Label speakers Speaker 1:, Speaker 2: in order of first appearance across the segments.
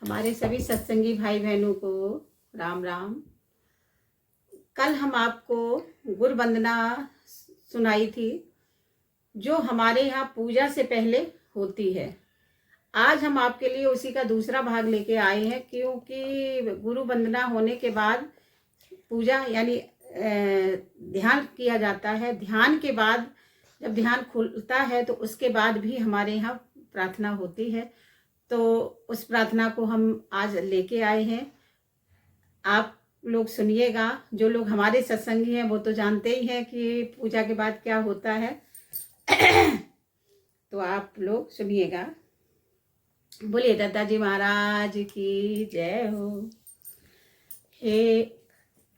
Speaker 1: हमारे सभी सत्संगी भाई बहनों को राम राम। कल हम आपको गुरु वंदना सुनाई थी जो हमारे यहाँ पूजा से पहले होती है। आज हम आपके लिए उसी का दूसरा भाग लेके आए हैं, क्योंकि गुरु वंदना होने के बाद पूजा यानी ध्यान किया जाता है। ध्यान के बाद जब ध्यान खुलता है तो उसके बाद भी हमारे यहाँ प्रार्थना होती है। तो उस प्रार्थना को हम आज लेके आए हैं। आप लोग सुनिएगा। जो लोग हमारे सत्संगी हैं वो तो जानते ही हैं कि पूजा के बाद क्या होता है। तो आप लोग सुनिएगा। बोलिए दादाजी महाराज की जय हो। हे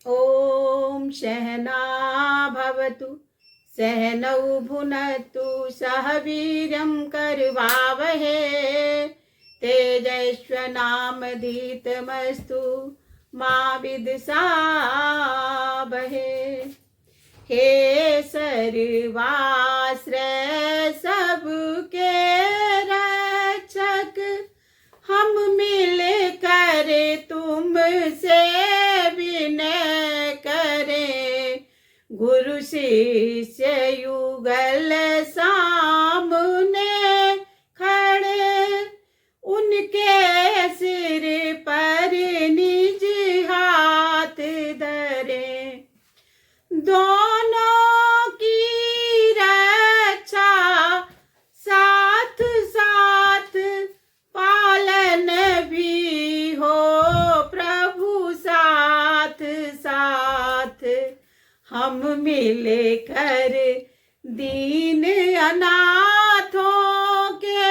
Speaker 1: ओम सहना भवतु सहनौ भुनतु सह वीर्यं करवावहे तेजस्विनावधीतमस्तु मा विद्विषावहे। हे सर्वाश्रय सबके रक्षक, हम मिल कर तुमसे विनय करें। गुरु शिष्य युगल सामने खड़े, उनके सिर पर निज हाथ धरे। दोनों की रक्षा साथ साथ पालन भी हो प्रभु साथ साथ। हम मिल कर दीन अनाथों के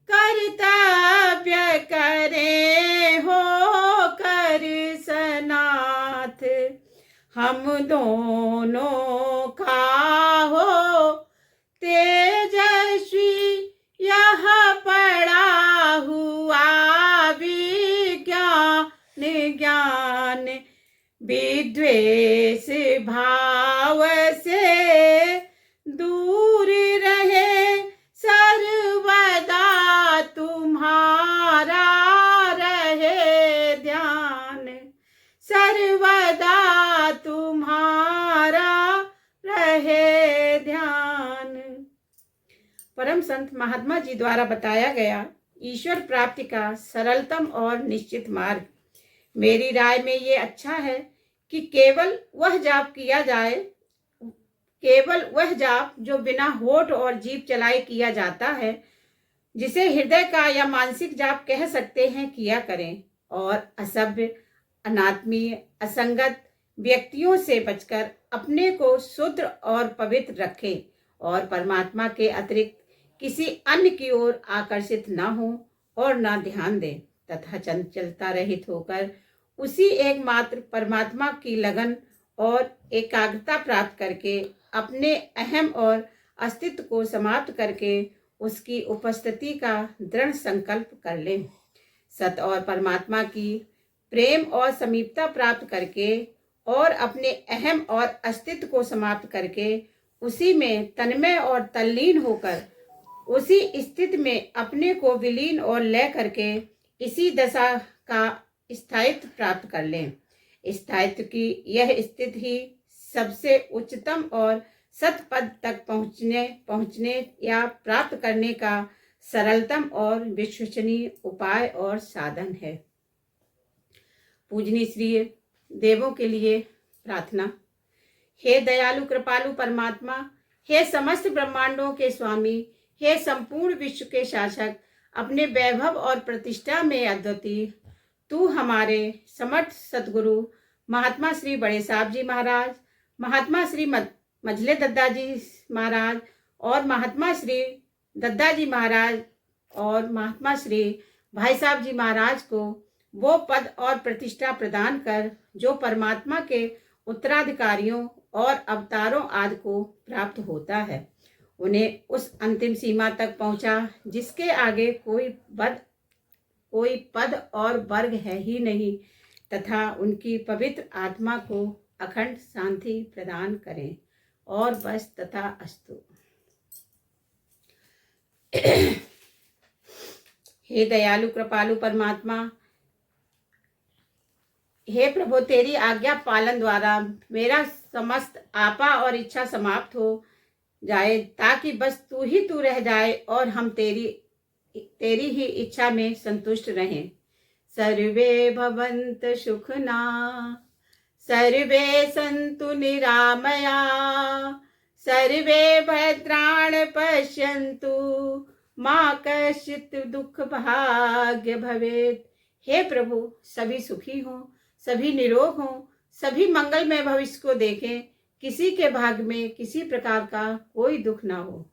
Speaker 1: कर्तव्य करें हो कर सनाथ। हम दोनों का हो तेजस्वी यह पड़ा हुआ विज्ञान ज्ञान। विद्वेष भाव से दूर रहे सर्वदा तुम्हारा रहे ध्यान। सर्वदा तुम्हारा रहे ध्यान। परम संत महात्मा जी द्वारा बताया गया ईश्वर प्राप्ति का सरलतम और निश्चित मार्ग। मेरी राय में ये अच्छा है कि केवल वह जाप किया जाए, केवल वह जाप जो बिना होठ और जीभ चलाए किया जाता है, जिसे हृदय का या मानसिक जाप कह सकते हैं, किया करें। और असभ्य, अनात्मीय, असंगत व्यक्तियों से बचकर अपने को शुद्ध और पवित्र रखें और परमात्मा के अतिरिक्त किसी अन्य की ओर आकर्षित न हो और न ध्यान दें, तथा चंचलता रहित होकर उसी एकमात्र परमात्मा की लगन और एकाग्रता प्राप्त करके अपने अहम और अस्तित्व को समाप्त करके उसकी उपस्थिति का दृढ़ संकल्प कर लें। सत और परमात्मा की प्रेम और समीपता प्राप्त करके और अपने अहम और अस्तित्व को समाप्त करके उसी में तन्मय और तल्लीन होकर उसी स्थिति में अपने को विलीन और लय करके इसी दशा का स्थायित्व प्राप्त कर लें। स्थायित्व की यह स्थिति ही सबसे उच्चतम और सतपद तक पहुँचने या प्राप्त करने का सरलतम और विश्वसनीय उपाय और साधन है। पूजनीय श्री देवों के लिए प्रार्थना। हे दयालु कृपालु परमात्मा, हे समस्त ब्रह्मांडों के स्वामी, हे संपूर्ण विश्व के शासक, अपने वैभव और प्रतिष्ठा में अद्वितीय तू हमारे समर्थ सदगुरु महात्मा श्री बड़े साहब जी महाराज, महात्मा श्री मझले दद्दा जी महाराज और महात्मा श्री दद्दा जी महाराज और महात्मा श्री भाई साहब जी महाराज को वो पद और प्रतिष्ठा प्रदान कर जो परमात्मा के उत्तराधिकारियों और अवतारों आदि को प्राप्त होता है। उन्हें उस अंतिम सीमा तक पहुंचा जिसके आगे कोई पद और वर्ग है ही नहीं, तथा उनकी पवित्र आत्मा को अखंड शांति प्रदान करें। और बस तथा अस्तु। हे दयालु कृपालु परमात्मा, हे प्रभु, तेरी आज्ञा पालन द्वारा मेरा समस्त आपा और इच्छा समाप्त हो जाए, ताकि बस तू रह जाए और हम तेरी ही इच्छा में संतुष्ट रहें। सर्वे भवन्त सुखना, सर्वे सन्तु निरामया, सर्वे भद्राणि पश्यन्तु मा कश्चित् दुःख भाग्य भवेत्। हे प्रभु, सभी सुखी हों, सभी निरोग हों, सभी मंगलमय भविष्य को देखें, किसी के भाग्य में किसी प्रकार का कोई दुख ना हो।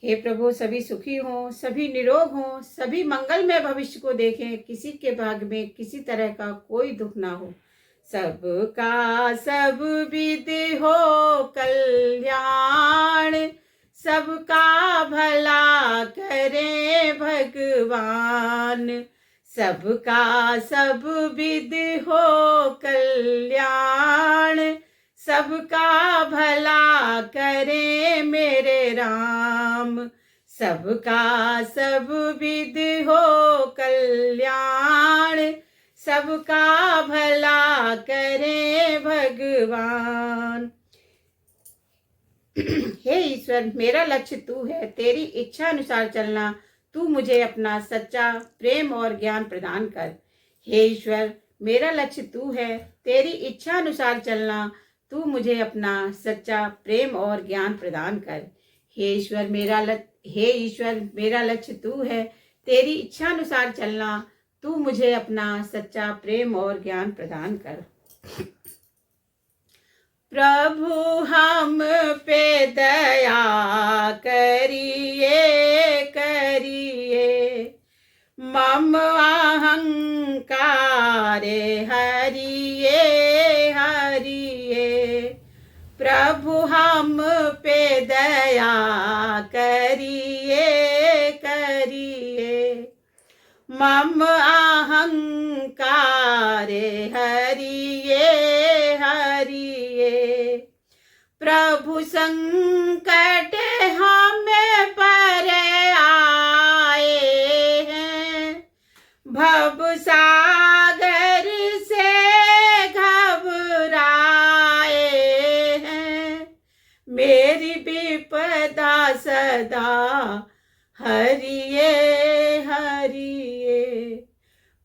Speaker 1: हे प्रभु, सभी सुखी हों, सभी निरोग हों, सभी मंगलमय भविष्य को देखें, किसी के भाग्य में किसी तरह का कोई दुख ना हो। सबका सब विध हो कल्याण, सबका भला करे भगवान। सबका सब विध हो कल्याण, सबका भला करे मेरे राम। सबका सब विध हो कल्याण, सबका भला करे भगवान। हे ईश्वर, मेरा लक्ष्य तू है, तेरी इच्छा अनुसार चलना। तू मुझे अपना सच्चा प्रेम और ज्ञान प्रदान कर। हे ईश्वर, मेरा लक्ष्य तू है, तेरी इच्छा अनुसार चलना। तू मुझे अपना सच्चा प्रेम और ज्ञान प्रदान कर। हे ईश्वर, मेरा लक्ष्य तू है, तेरी इच्छा अनुसार चलना। तू मुझे अपना सच्चा प्रेम और ज्ञान प्रदान कर। प्रभु हम पे दया करिए करिए, मम अहंकार हरिए हरिए। प्रभु हम पे दया करिए करिए, मम अहंकार हरिए हरिए। प्रभु संकट हमें पर आए हैं, भव सागर से घबराए हैं। मेरी विपदा सदा हरिए हरिए।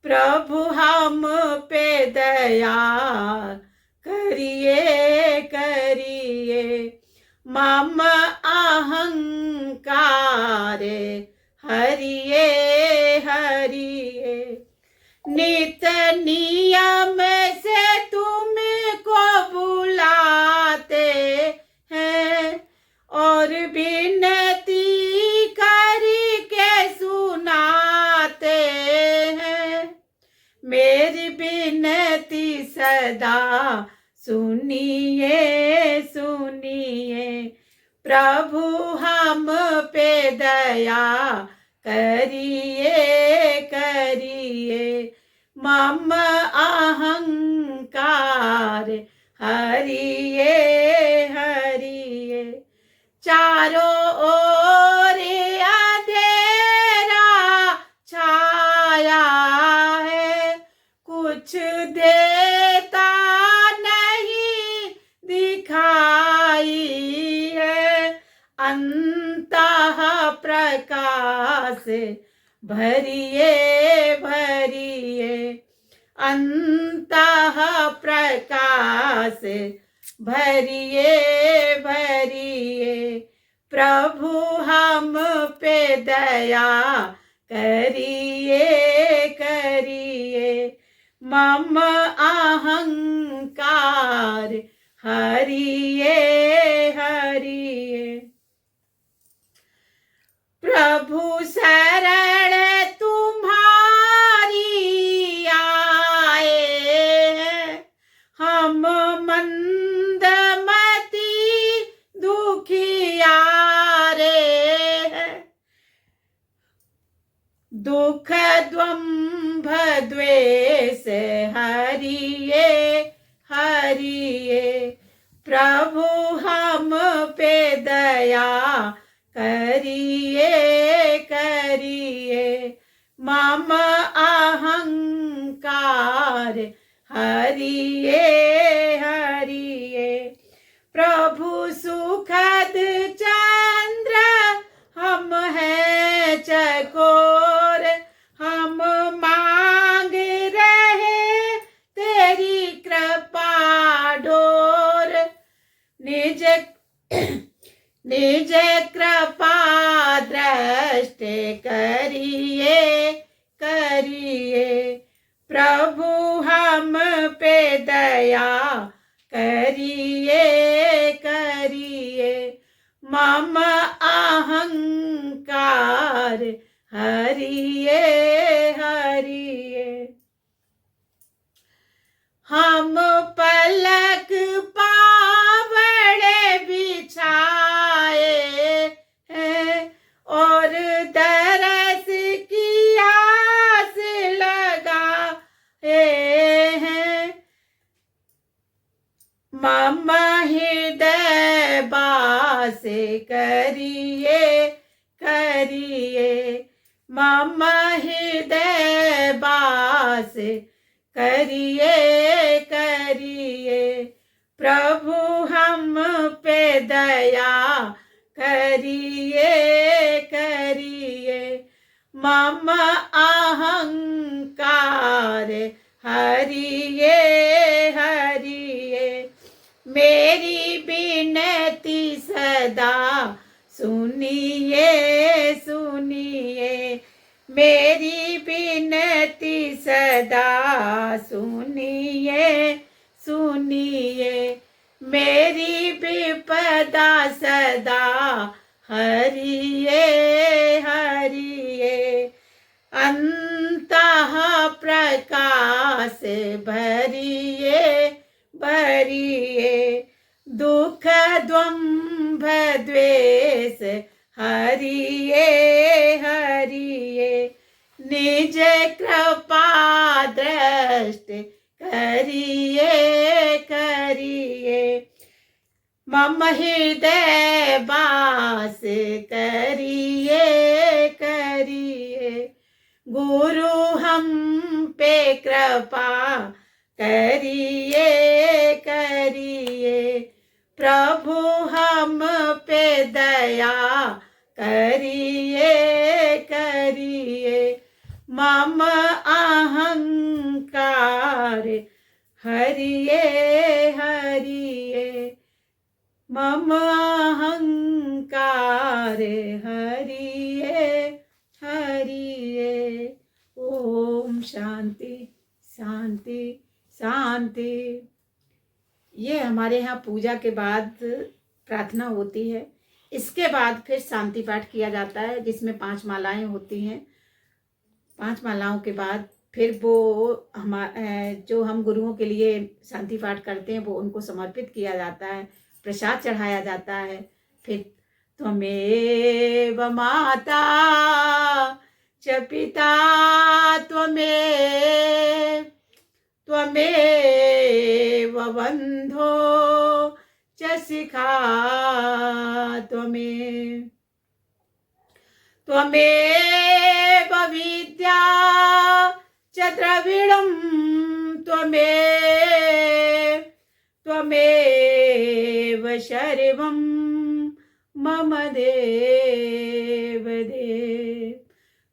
Speaker 1: प्रभु हम पे दया करिए करिए, मम अहंकार हरिए हरिए। नित नियम से तुमको बुलाते हैं, और विनती करके सुनाते हैं। मेरी विनती सदा सुनिए सुनिए। प्रभु हम पे दया करिए करिए, मम अहंकार हरिए हरिए। चारों ओर अंधेरा छाया है, कुछ देता नहीं दिखाई है। अंतः प्रकाश भरिए भरिए, अंतः प्रकाश भरिए भरिए। प्रभु हम पे दया करिए करिए, मम अहंकार हरिए हरिए। प्रभु शरण तुम्हारी आए हैं, हम मंदमती दुखियारे हैं। दुख द्वंभ द्वेष हरिए हरिए। प्रभु हम पे दया करिए करिए, मम अहंकार हरिये हरिये। प्रभु सुखद चंद्र हम हैं चकोर, हम मांग रहे तेरी कृपा डोर। निज निज कृपा दृष्टि करिए करिए। प्रभु हम पे दया करिए करिए। मम अहंकार हरिये हरिये। हम पलक पावड़े बिछाए हैं और दरस की आस लगाए हैं। मम हृदय वास करिए करिए। मम हृदय वास करिए करिए। प्रभु हम पे दया करिए करिए। मम अहंकार हरिये हरिये। मेरी विनती सदा सुनिए सुनिए। मेरी विनती सदा सुनिए सुनिए। मेरी विपदा सदा हरिये हरिये। अंतः प्रकाश भरिये भरिये। दुख द्वंभ द्वेष हरिये हरिये। निज कृपा दृष्टि करिए करिए। मम हृदय वास करिए करिए। गुरु हम पे कृपा करिए करिए। प्रभु हम पे दया करिए करिए। मम अहंकार हरिये हरिये। मम अहंकार हरिये हरिये। ओम शांति शांति शांति। ये हमारे यहाँ पूजा के बाद प्रार्थना होती है। इसके बाद फिर शांति पाठ किया जाता है, जिसमें 5 मालाएं होती हैं। 5 मालाओं के बाद फिर वो जो हम गुरुओं के लिए शांति पाठ करते हैं वो उनको समर्पित किया जाता है, प्रसाद चढ़ाया जाता है। फिर त्वमेव माता च पिता त्वमेव बन्धो च शिखा त्वमेव विद्या च द्रविणं त्वमेव सर्वं मम देव देव।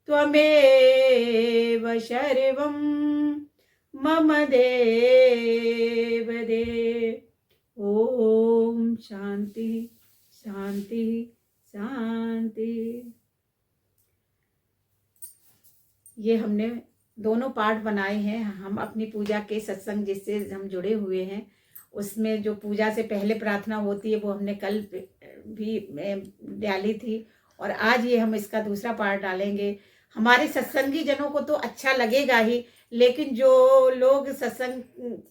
Speaker 1: त्वमेव सर्वं मम देव देव। ओम शांति शांति शांति। ये हमने दोनों पार्ट बनाए हैं। हम अपनी पूजा के सत्संग जिससे हम जुड़े हुए हैं, उसमें जो पूजा से पहले प्रार्थना होती है वो हमने कल भी डाली थी, और आज ये हम इसका दूसरा पार्ट डालेंगे। हमारे सत्संगी जनों को तो अच्छा लगेगा ही, लेकिन जो लोग सत्संग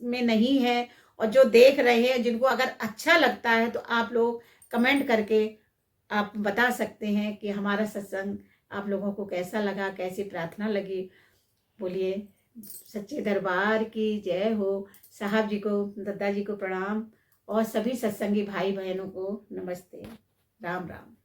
Speaker 1: में नहीं हैं और जो देख रहे हैं, जिनको अगर अच्छा लगता है तो आप लोग कमेंट करके आप बता सकते हैं कि हमारा सत्संग आप लोगों को कैसा लगा, कैसी प्रार्थना लगी। बोलिए सच्चे दरबार की जय हो। साहब जी को, दद्दा जी को प्रणाम, और सभी सत्संगी भाई बहनों को नमस्ते। राम राम।